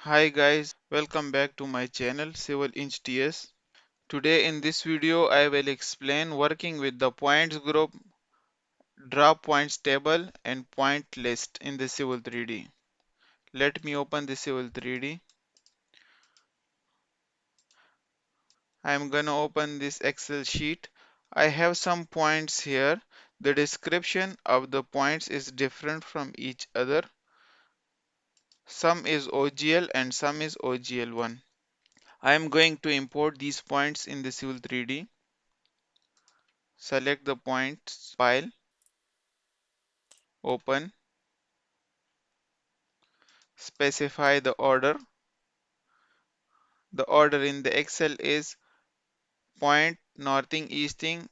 Hi guys, welcome back to my channel Civil Eng TS. Today in this video I will explain working with the points group, draw points table and point list in the Civil 3D. Let me open the Civil 3D. I am gonna open this Excel sheet. I have some points here. The description of the points is different from each other. Some is OGL and some is OGL1. I am going to import these points in the Civil 3D. Select the points file, open, specify the order. The order in the Excel is point, northing, easting,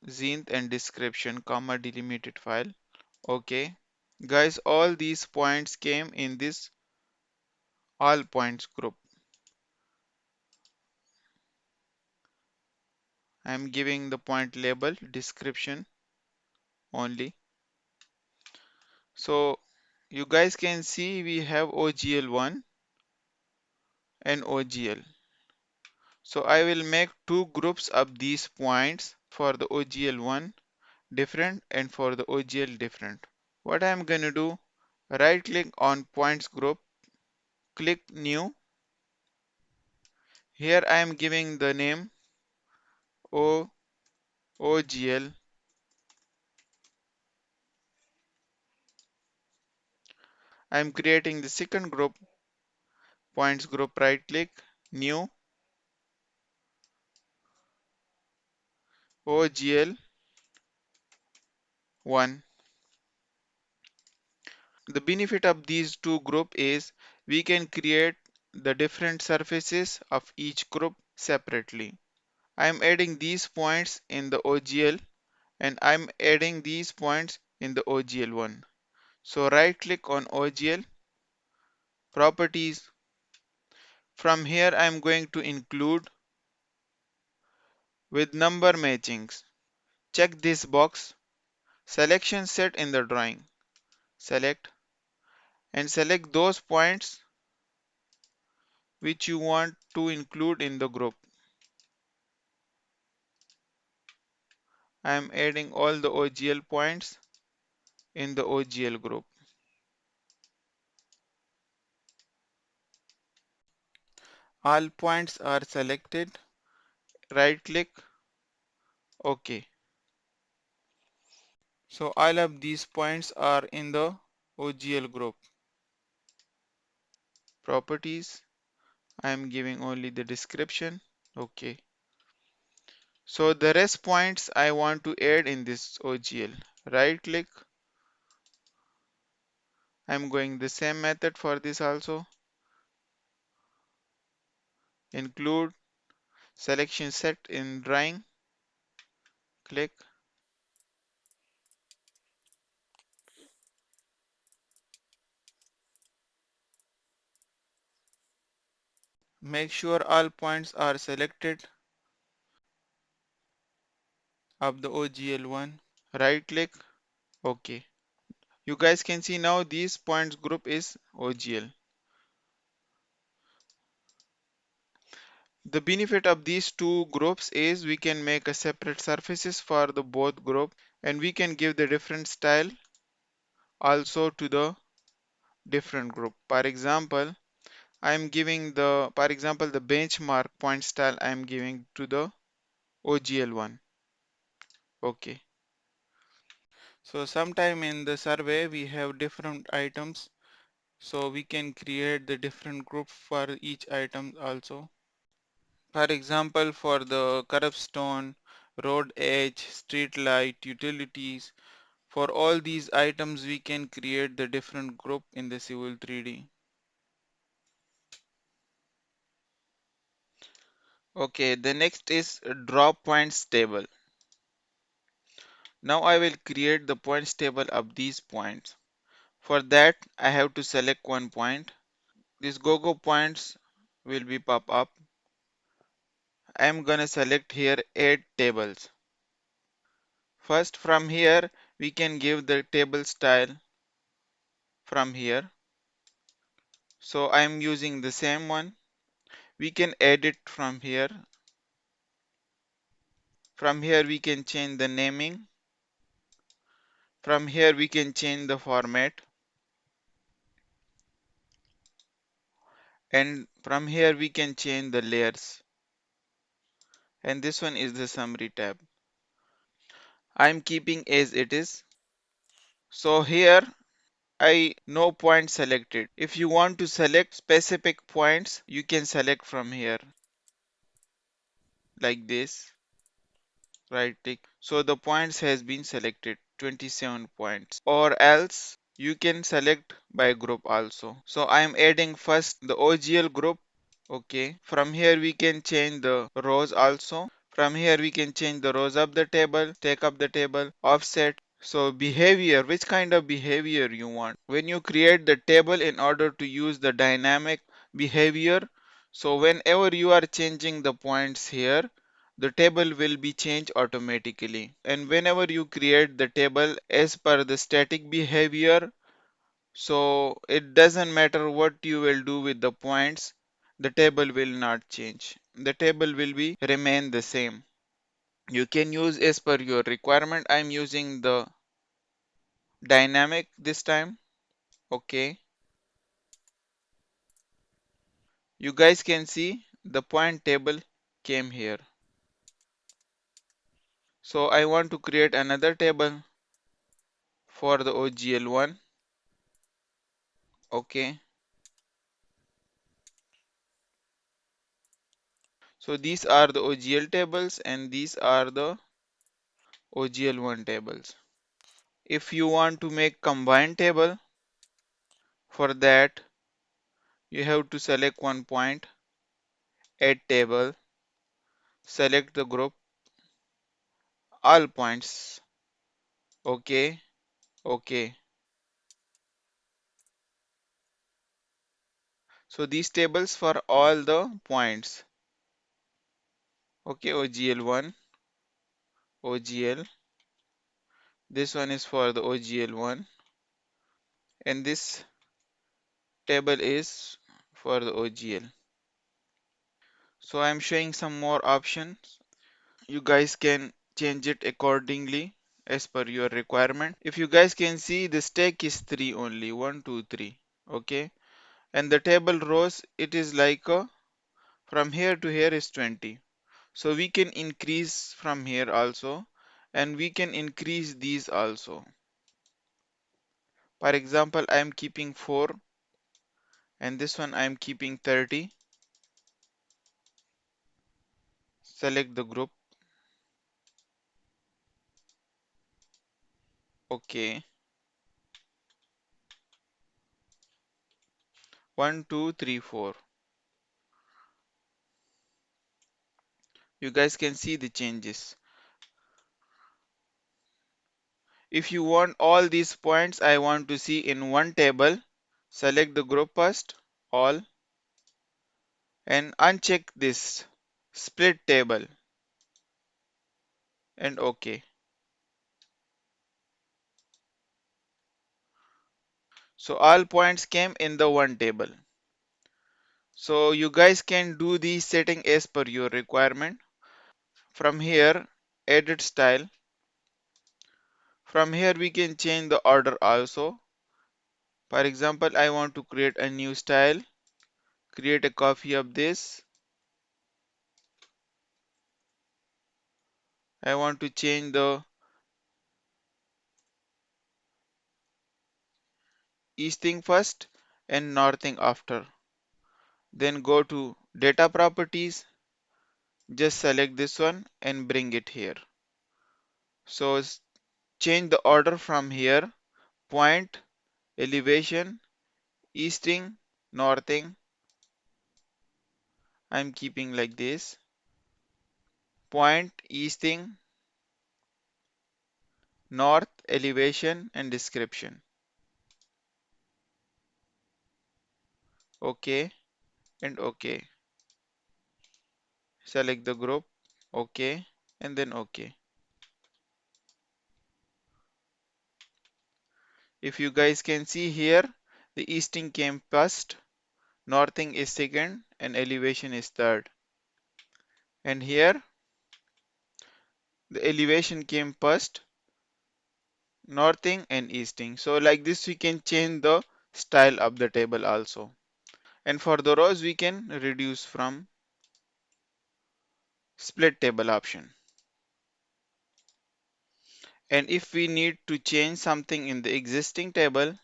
zenith and description, comma delimited file. Okay. Guys, all these points came in this all points group. I am giving the point label description only. So you guys can see we have OGL1 and OGL. So I will make two groups of these points for the OGL1 different and for the OGL different. What I am going to do, right click on points group, click new. Here I am giving the name OGL. I am creating the second group, points group, right click, new, OGL1. The benefit of these two group is we can create the different surfaces of each group separately. I am adding these points in the OGL and I'm adding these points in the OGL1. So right click on OGL, properties. From here I'm going to include with number matchings. Check this box, selection set in the drawing. Select and select those points which you want to include in the group. I am adding all the OGL points in the OGL group. All points are selected. Right click, OK. So all of these points are in the OGL group. Properties, I am giving only the description. OK. So the rest points I want to add in this OGL. Right click. I'm going the same method for this also. Include selection set in drawing. Click. Make sure all points are selected of the OGL1. Right click. OK. You guys can see now this points group is OGL. The benefit of these two groups is we can make a separate surfaces for the both group and we can give the different style also to the different group. For example, I am giving the benchmark point style I am giving to the OGL1. Okay. So sometime in the survey we have different items, so we can create the different group for each item also. For example, for the curbstone, road edge, street light, utilities, for all these items we can create the different group in the Civil 3D. Okay, the next is draw points table. Now I will create the points table of these points. For that I have to select one point. These go points will be pop up. I am gonna select here add tables. First from here we can give the table style from here. So I'm using the same one. We can edit from here. From here we can change the naming. From here we can change the format. And from here we can change the layers. And this one is the summary tab. I'm keeping as it is. So here I no point selected. If you want to select specific points, you can select from here like this. Right tick. So the points has been selected 27 points, or else you can select by group also. So I am adding first the OGL group. Okay, from here we can change the rows also. From here we can change the rows of the table, take up the table, offset. So behavior, which kind of behavior you want. When you create the table in order to use the dynamic behavior, so whenever you are changing the points here, the table will be changed automatically. And whenever you create the table as per the static behavior, so it doesn't matter what you will do with the points, the table will not change. The table will be remain the same. You can use as per your requirement. I'm using the dynamic this time. Okay. You guys can see the point table came here. So I want to create another table for the OGL1. Okay. So these are the OGL tables and these are the OGL1 tables. If you want to make combined table, for that you have to select one point, add table, select the group, all points. Okay, okay. So these tables for all the points. Okay, OGL1, OGL. This one is for the OGL1 and this table is for the OGL. So I'm showing some more options. You guys can change it accordingly as per your requirement. If you guys can see, the stack is 3 only, 1 2 3. Okay, and the table rows, it is like from here to here is 20. So we can increase from here also, and we can increase these also. For example, I am keeping 4 and this one I am keeping 30. Select the group. Okay, 1 2 3 4. You guys can see the changes. If you want all these points I want to see in one table, select the group first, all, and uncheck this split table and OK. So all points came in the one table. So you guys can do the setting as per your requirement. From here, edit style. From here we can change the order also. For example, I want to create a new style, create a copy of this. I want to change the easting first and northing after. Then go to data properties, just select this one and bring it here. So change the order from here, point, elevation, easting, northing. I'm keeping like this. Point, easting, north, elevation and description. OK and OK. Select the group, OK and then OK. If you guys can see here, the easting came first northing is second, and elevation is third. And here the elevation came first, northing and easting. So like this we can change the style of the table also. And for the rows we can reduce from split table option. And if we need to change something in the existing table,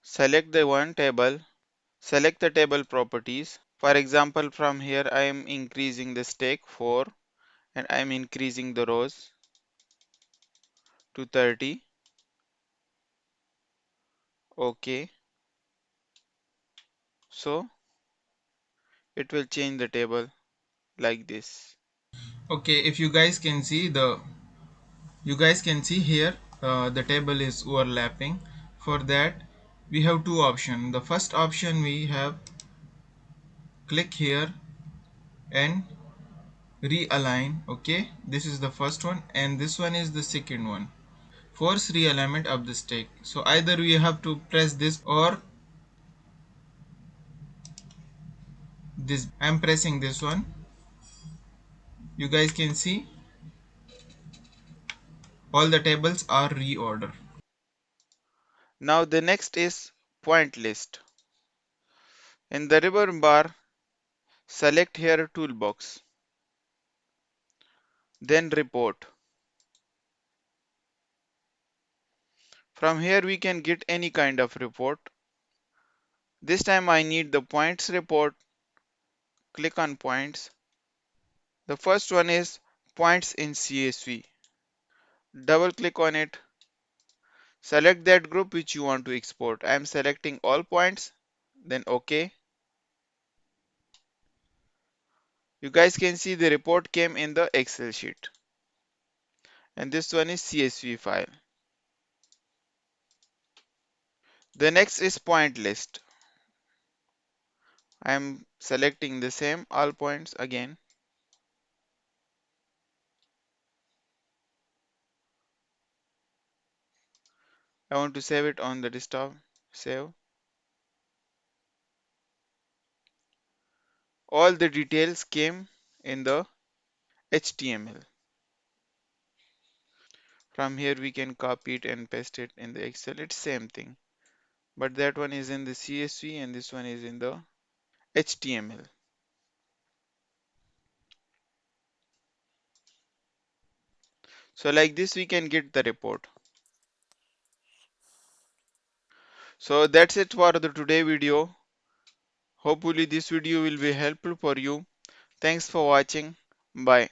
select the one table, select the table properties. For example, from here I am increasing the stake 4 and I am increasing the rows to 30. Okay, so it will change the table like this. Okay, if you guys can see you guys can see here the table is overlapping. For that we have two options. The first option we have click here and realign. Okay, this is the first one and this one is the second one. Force realignment of the stake. So either we have to press this or this. I'm pressing this one. You guys can see all the tables are reordered. Now the next is point list. In the ribbon bar, select here toolbox, then report. From here we can get any kind of report. This time I need the points report. Click on points. The first one is points in CSV. Double click on it. Select that group which you want to export. I am selecting all points, then OK. You guys can see the report came in the Excel sheet. And this one is CSV file. The next is point list. I am selecting the same all points again. I want to save it on the desktop. Save. All the details came in the HTML. From here we can copy it and paste it in the Excel. It's same thing. But that one is in the CSV and this one is in the HTML. So like this we can get the report. So that's it for the today video. Hopefully this video will be helpful for you. Thanks for watching. Bye.